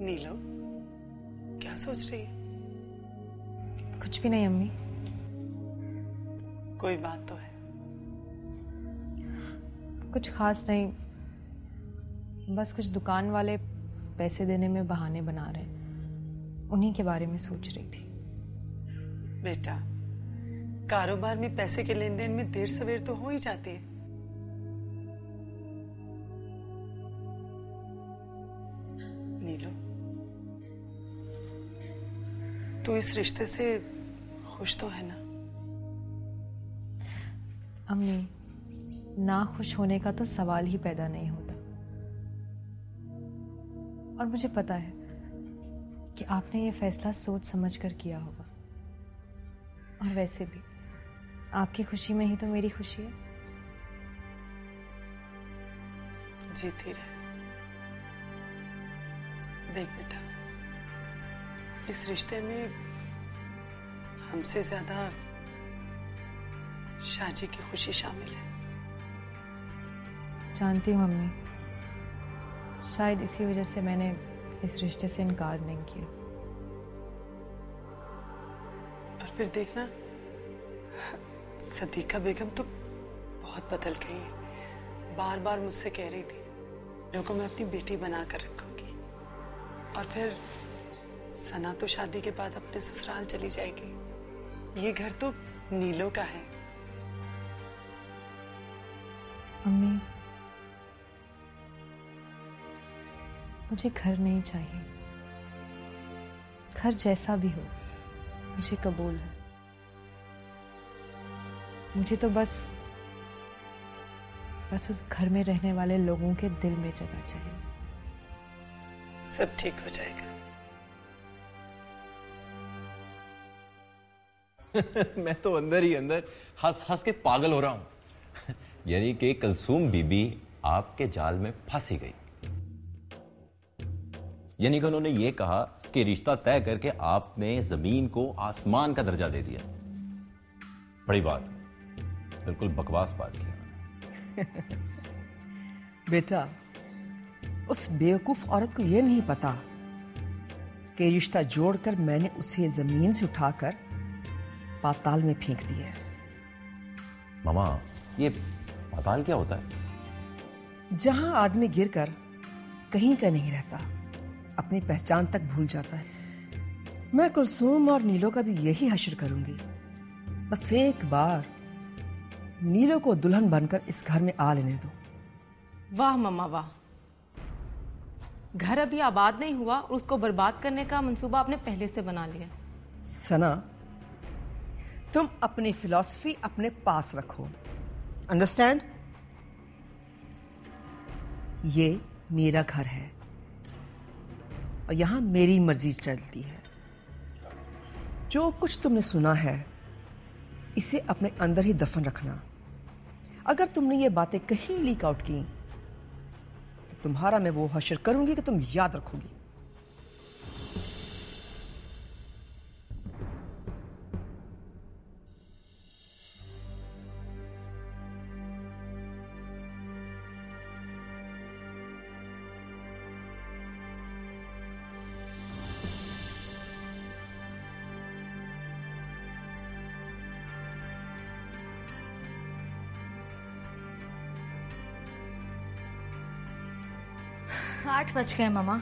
नीलो, क्या सोच रही है? कुछ भी नहीं अम्मी। कोई बात तो है? कुछ खास नहीं, बस कुछ दुकान वाले पैसे देने में बहाने बना रहे हैं, उन्हीं के बारे में सोच रही थी। बेटा, कारोबार में पैसे के लेन देन में देर सवेर तो हो ही जाती है। नीलो, तू इस रिश्ते से खुश तो है ना? अम्मी, ना खुश होने का तो सवाल ही पैदा नहीं होता। और मुझे पता है कि आपने ये फैसला सोच समझ कर किया होगा। और वैसे भी आपकी खुशी में ही तो मेरी खुशी है। जीती रहे। देख बेटा, इस रिश्ते में हमसे ज्यादा शाजी की खुशी शामिल है। जानती हूँ अम्मी, शायद इसी वजह से मैंने इस रिश्ते से इनकार नहीं किया। और फिर देखना, सदीका बेगम तो बहुत बदल गई है। बार बार मुझसे कह रही थी, लोगों मैं अपनी बेटी बना कर रखूंगी। और फिर सना तो शादी के बाद अपने ससुराल चली जाएगी। ये घर तो नीलो का है। अम्मी, मुझे घर नहीं चाहिए। घर जैसा भी हो मुझे कबूल है। मुझे तो बस उस घर में रहने वाले लोगों के दिल में जगह चाहिए। सब ठीक हो जाएगा। मैं तो अंदर ही अंदर हंस हंस के पागल हो रहा हूं। यानी कि कुलसूम बीबी आपके जाल में फंस ही गई। यानी कि उन्होंने ये कहा कि रिश्ता तय करके आपने जमीन को आसमान का दर्जा दे दिया। बड़ी बात, बिल्कुल बकवास बात की। बेटा, उस बेवकूफ औरत को यह नहीं पता कि रिश्ता जोड़कर मैंने उसे जमीन से उठाकर पाताल में फेंक दिया है। मामा, ये पाताल क्या होता है? जहां आदमी गिरकर कहीं का नहीं रहता, अपनी पहचान तक भूल जाता है। मैं कुलसूम और नीलो का भी यही हश्र करूंगी। बस एक बार नीलो को दुल्हन बनकर इस घर में आ लेने दो। वाह मम्मा वाह, घर अभी आबाद नहीं हुआ और उसको बर्बाद करने का मंसूबा आपने पहले से बना लिया। सना, तुम अपनी फिलॉसफी अपने पास रखो। अंडरस्टैंड? ये मेरा घर है और यहां मेरी मर्जी चलती है। जो कुछ तुमने सुना है इसे अपने अंदर ही दफन रखना। अगर तुमने ये बातें कहीं लीक आउट की तो तुम्हारा मैं वो हश्र करूंगी कि तुम याद रखोगी। आठ बज गए मामा।